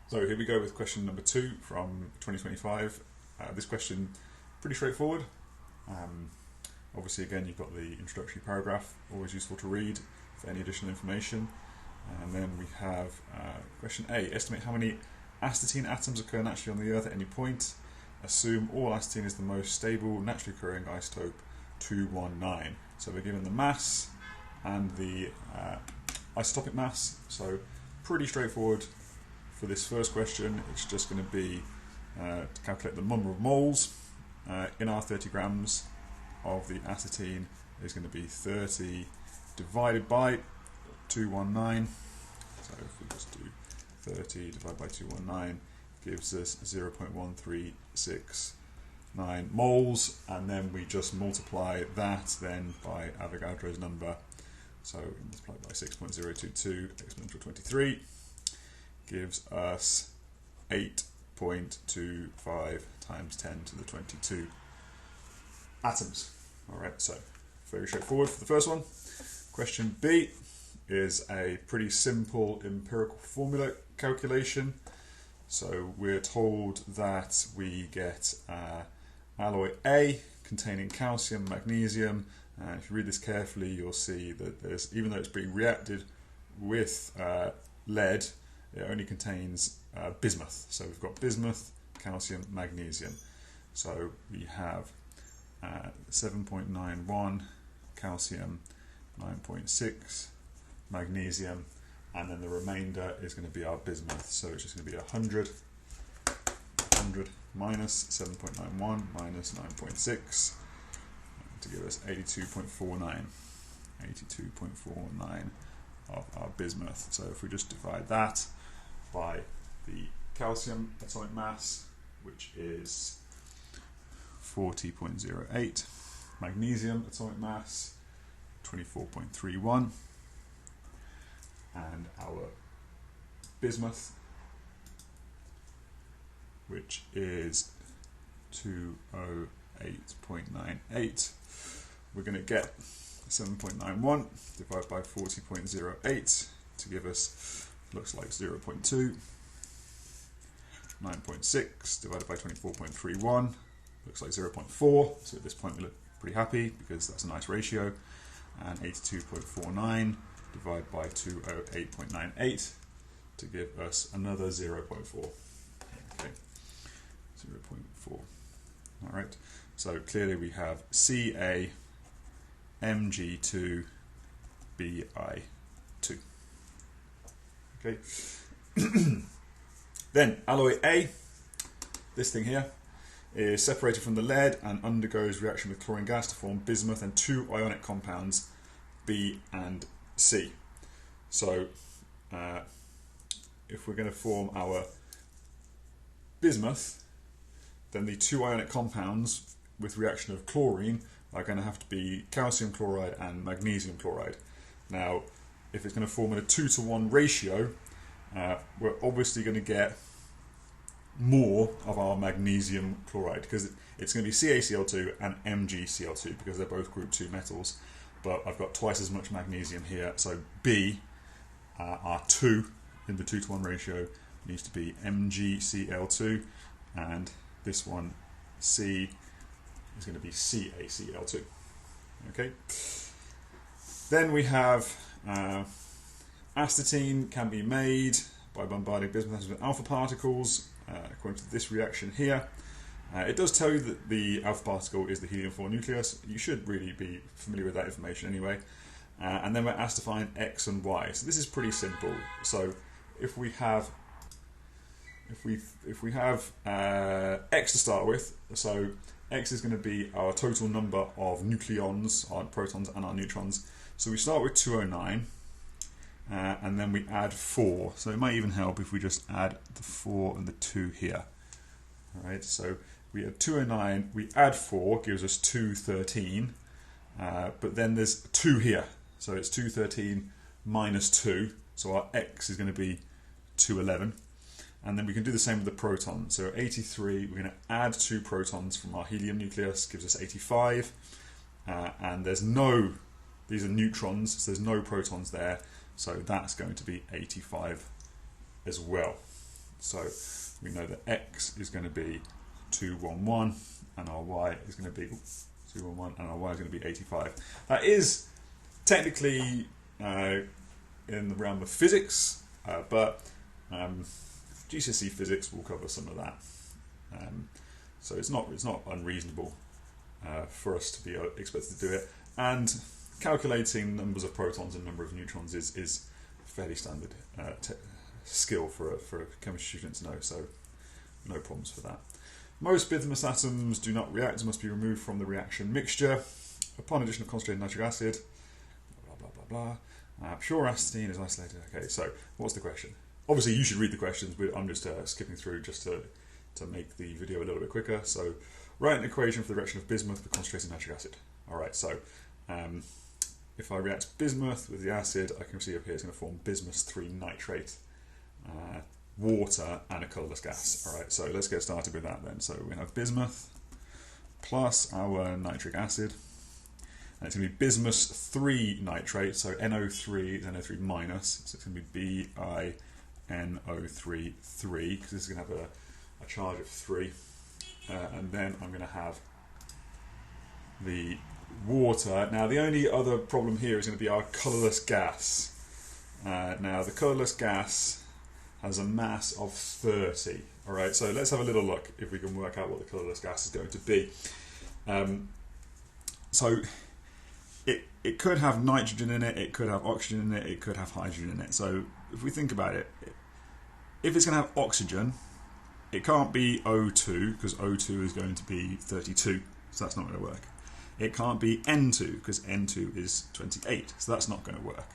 So here we go with question number 2 from 2025. This question, pretty straightforward. Obviously, again, you've got the introductory paragraph, always useful to read for any additional information. And then we have question A, estimate how many astatine atoms occur naturally on the Earth at any point. Assume all astatine is the most stable, naturally occurring isotope 219. So we're given the mass and the isotopic mass, so pretty straightforward. For this first question, it's just going to be to calculate the number of moles in our 30 grams of the astatine is going to be 30 divided by 219. So if we just do 30 divided by 219, gives us 0.1369 moles, and then we just multiply that then by Avogadro's number. So multiply by 6.022 exponential 23 gives us 8.25 times 10 to the 22 atoms. Alright, so very straightforward for the first one. Question B is a pretty simple empirical formula calculation. So we're told that we get alloy A containing calcium, magnesium, and if you read this carefully you'll see that there's, even though it's being reacted with lead, it only contains bismuth. So we've got bismuth, calcium, magnesium. So we have 7.91 calcium, 9.6 magnesium, and then the remainder is going to be our bismuth. So it's just going to be 100 minus 7.91 minus 9.6 to give us 82.49 of our bismuth. So if we just divide that by the calcium atomic mass, which is 40.08, magnesium atomic mass 24.31, and our bismuth, which is 208.98, we're going to get 7.91 divided by 40.08 to give us, looks like 0.2. 9.6 divided by 24.31 looks like 0.4. So at this point we look pretty happy because that's a nice ratio. And 82.49 divided by 208.98 to give us another 0.4. Okay, 0.4. All right. So clearly we have Ca Mg2 Bi2. Okay. Then alloy A, this thing here, is separated from the lead and undergoes reaction with chlorine gas to form bismuth and 2 ionic compounds, B and C. So if we're going to form our bismuth, then the 2 ionic compounds with reaction of chlorine are going to have to be calcium chloride and magnesium chloride. Now, if it's going to form in a 2-to-1 ratio, we're obviously going to get more of our magnesium chloride because it's going to be CaCl2 and MgCl2 because they're both group 2 metals, but I've got twice as much magnesium here, so B, our 2 in the 2-to-1 ratio, needs to be MgCl2, and this one, C, is going to be CaCl2. Okay. Then we have astatine can be made by bombarding bismuth atoms with alpha particles, according to this reaction here. It does tell you that the alpha particle is the helium-4 nucleus. You should really be familiar with that information anyway. And then we're asked to find X and Y. So this is pretty simple. So if we have X to start with, so X is going to be our total number of nucleons, our protons and our neutrons. So we start with 209, and then we add 4. So it might even help if we just add the 4 and the 2 here. All right, so we have 209, we add 4, gives us 213, but then there's 2 here. So it's 213 minus 2, so our X is going to be 211. And then we can do the same with the proton. So 83, we're going to add 2 protons from our helium nucleus, gives us 85. And there's no, these are neutrons, so there's no protons there. So that's going to be 85 as well. So we know that x is going to be 211 and our y is going to be 211 and our y is going to be 85. That is technically in the realm of physics, but GCSE physics will cover some of that. So it's not unreasonable for us to be expected to do it. And calculating numbers of protons and number of neutrons is fairly standard skill for a chemistry student to know, so no problems for that. Most bismuth atoms do not react and must be removed from the reaction mixture upon addition of concentrated nitric acid. Blah blah blah blah. Pure astatine is isolated. Okay, so what's the question? Obviously, you should read the questions, but I'm just skipping through just to make the video a little bit quicker. So, write an equation for the reaction of bismuth with concentrated nitric acid. All right, so if I react bismuth with the acid, I can see up here it's going to form bismuth 3 nitrate, water, and a colourless gas. All right, so let's get started with that then. So we have bismuth plus our nitric acid, and it's going to be bismuth 3 nitrate, so NO3 is NO3 minus, so it's going to be BiNO3 3, because this is going to have a charge of 3, and then I'm going to have the water. Now the only other problem here is going to be our colourless gas. Now the colourless gas has a mass of 30. Alright, so let's have a little look if we can work out what the colourless gas is going to be. So it could have nitrogen in it, it could have oxygen in it, it could have hydrogen in it. So if we think about it, if it's going to have oxygen, it can't be O2 because O2 is going to be 32, so that's not going to work. It can't be N2 because N2 is 28, so that's not going to work.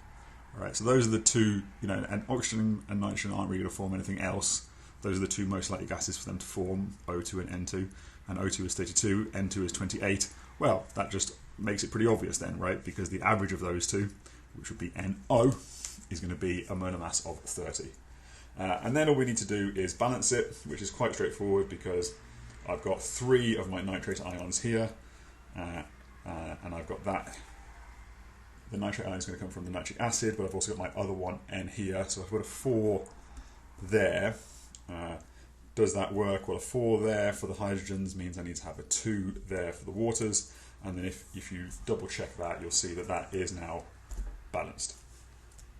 All right, so those are the two, and oxygen and nitrogen aren't really going to form anything else. Those are the two most likely gases for them to form, O2 and N2, and O2 is 32, N2 is 28. Well, that just makes it pretty obvious then, right? Because the average of those two, which would be NO, is going to be a molar mass of 30. And then all we need to do is balance it, which is quite straightforward because I've got 3 of my nitrate ions here, and I've got that. The nitrate ion is going to come from the nitric acid, but I've also got my other one N here, so I've got a 4 there. Does that work? Well, a 4 there for the hydrogens means I need to have a 2 there for the waters, and then if you double check that, you'll see that that is now balanced.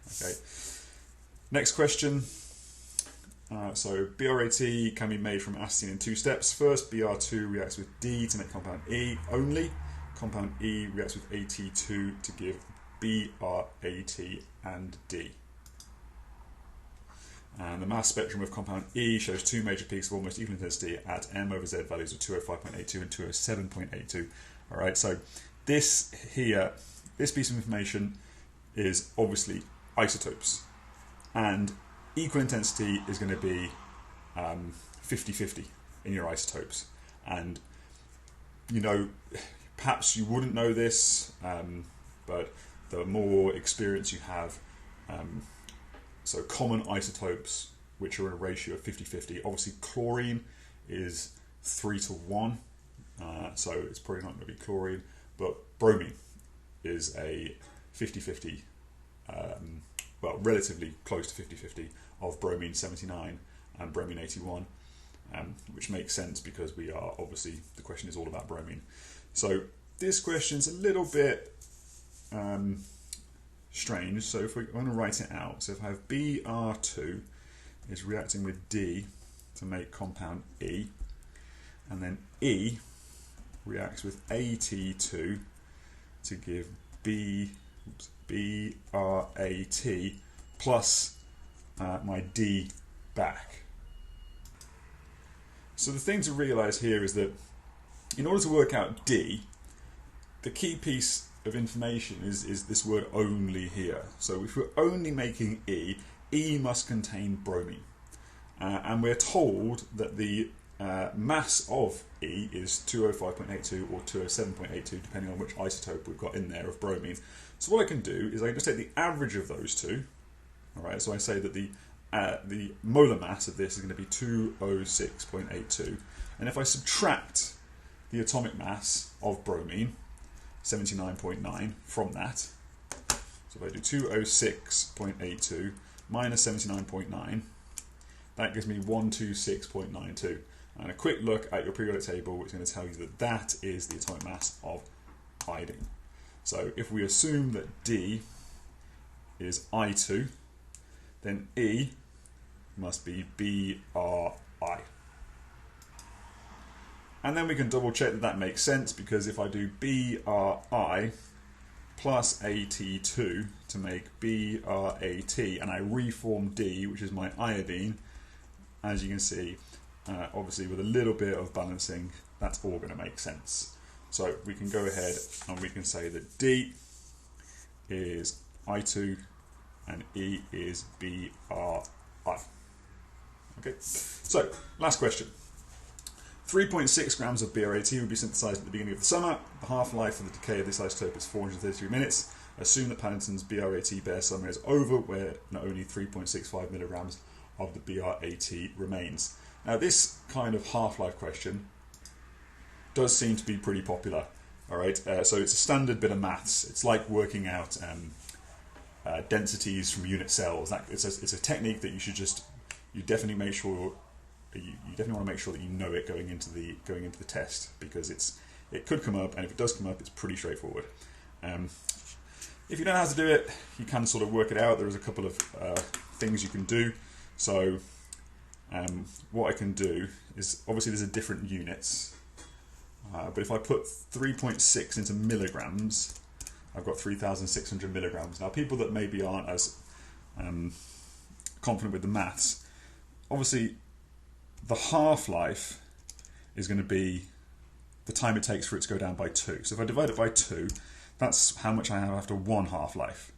Okay. Next question. So BRAT can be made from astatine in 2 steps. First, Br2 reacts with D to make compound E only. Compound E reacts with At2 to give BRAT and D. And the mass spectrum of compound E shows 2 major peaks of almost equal intensity at M over Z values of 205.82 and 207.82. All right, so this piece of information is obviously isotopes, and equal intensity is going to be 50-50 in your isotopes. And perhaps you wouldn't know this, but the more experience you have, so common isotopes which are in a ratio of 50-50, obviously chlorine is 3:1, so it's probably not going to be chlorine, but bromine is a 50-50, well, relatively close to 50-50 of bromine 79 and bromine 81, which makes sense because we are obviously, the question is all about bromine. So this question's a little bit strange, so if we're going to write it out, so if I have Br2 is reacting with D to make compound E, and then E reacts with At2 to give BRAT plus my D back. So the thing to realise here is that in order to work out D, the key piece of information is this word only here. So if we're only making E, E must contain bromine. And we're told that the mass of E is 205.82 or 207.82, depending on which isotope we've got in there of bromine. So what I can do is I can just take the average of those two. All right, so I say that the molar mass of this is going to be 206.82, and if I subtract the atomic mass of bromine, 79.9, from that, so if I do 206.82 minus 79.9, that gives me 126.92. And a quick look at your periodic table is going to tell you that that is the atomic mass of iodine. So if we assume that D is I2, then E must be BRI. And then we can double check that that makes sense, because if I do BRI plus AT2 to make BRAT, and I reform D, which is my iodine, as you can see, obviously with a little bit of balancing, that's all going to make sense. So we can go ahead and we can say that D is I2 and E is BRI. Okay, so last question. 3.6 grams of BRAT would be synthesized at the beginning of the summer. The half-life for the decay of this isotope is 433 minutes. Assume that Paddington's BRAT bare summer is over, where only 3.65 milligrams of the BRAT remains. Now, this kind of half-life question does seem to be pretty popular. All right, so it's a standard bit of maths. It's like working out densities from unit cells. It's a technique that you definitely make sure. You definitely want to make sure that you know it going into the test, because it could come up, and if it does come up, it's pretty straightforward. If you don't know how to do it, you can sort of work it out. There's a couple of things you can do. So what I can do is, obviously there's a different units, but if I put 3.6 into milligrams, I've got 3,600 milligrams. Now, people that maybe aren't as confident with the maths, obviously the half-life is going to be the time it takes for it to go down by 2. So if I divide it by 2, that's how much I have after one half-life.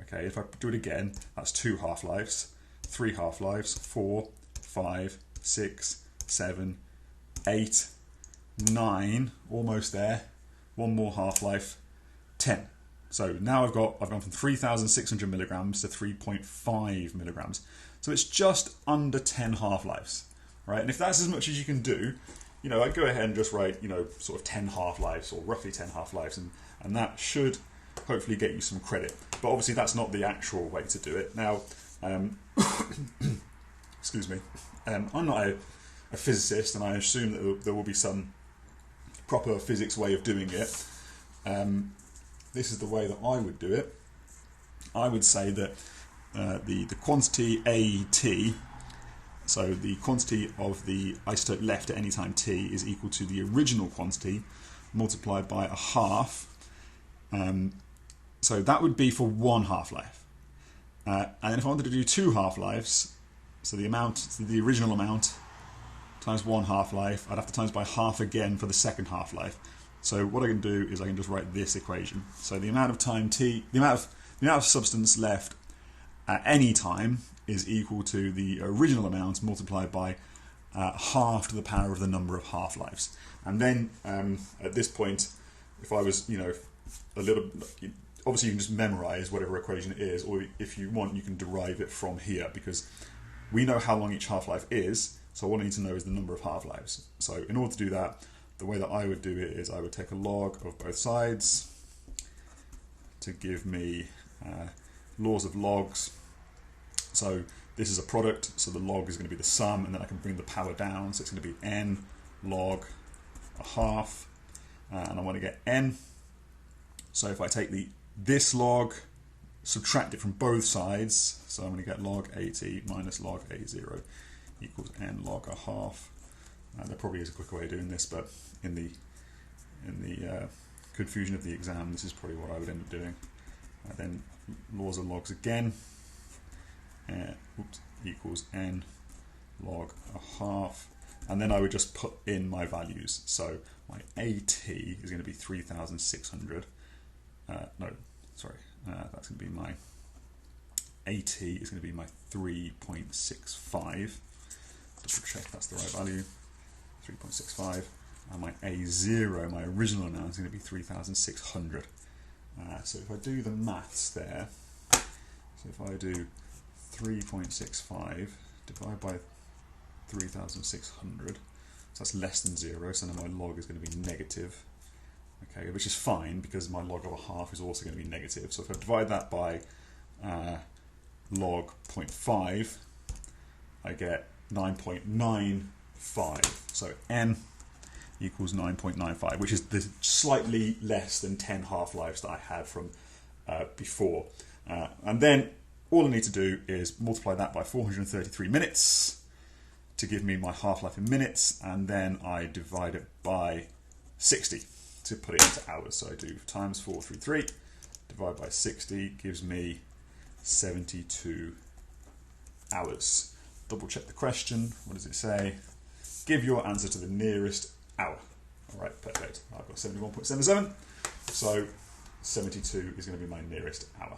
Okay, if I do it again, that's 2 half-lives, 3 half-lives, 4, 5, 6, 7, 8, 9, almost there, one more half-life, 10. So now I've gone from 3,600 milligrams to 3.5 milligrams. So it's just under 10 half-lives. Right, and if that's as much as you can do, I'd go ahead and just write, sort of 10 half-lives, or roughly 10 half-lives, and that should hopefully get you some credit. But obviously that's not the actual way to do it. Now, excuse me, I'm not a physicist, and I assume that there will be some proper physics way of doing it. This is the way that I would do it. I would say that the quantity AT, so the quantity of the isotope left at any time t, is equal to the original quantity multiplied by a half. So that would be for one half-life. And then if I wanted to do 2 half-lives, so the original amount times 1 half-life, I'd have to times by half again for the second half-life. So what I can do is I can just write this equation. So the amount of time t, the amount of substance left at any time is equal to the original amount multiplied by half to the power of the number of half-lives. And then at this point, if I was, obviously you can just memorize whatever equation it is, or if you want, you can derive it from here, because we know how long each half-life is, so all I need to know is the number of half-lives. So in order to do that, the way that I would do it is I would take a log of both sides to give me laws of logs. So this is a product, so the log is going to be the sum, and then I can bring the power down, so it's going to be n log a half, and I want to get n. So if I take this log, subtract it from both sides, so I'm going to get log AT minus log A0 equals n log a half. There probably is a quicker way of doing this, but in the confusion of the exam, this is probably what I would end up doing. Then laws of logs again. Equals n log a half, and then I would just put in my values. So my AT is going to be 3,600. That's going to be my AT is going to be my 3.65. Just check that's the right value. 3.65, and my A0, my original amount, is going to be 3,600. So if I do the maths there, so if I do 3.65 divided by 3,600, so that's less than 0, so then my log is going to be negative, okay, which is fine because my log of a half is also going to be negative. So if I divide that by log 0.5, I get 9.95. So n equals 9.95, which is the slightly less than 10 half-lives that I had from before. And then all I need to do is multiply that by 433 minutes to give me my half-life in minutes, and then I divide it by 60 to put it into hours. So I do times 433, divide by 60, gives me 72 hours. Double check the question. What does it say? Give your answer to the nearest hour. All right, perfect. I've got 71.77, so 72 is going to be my nearest hour.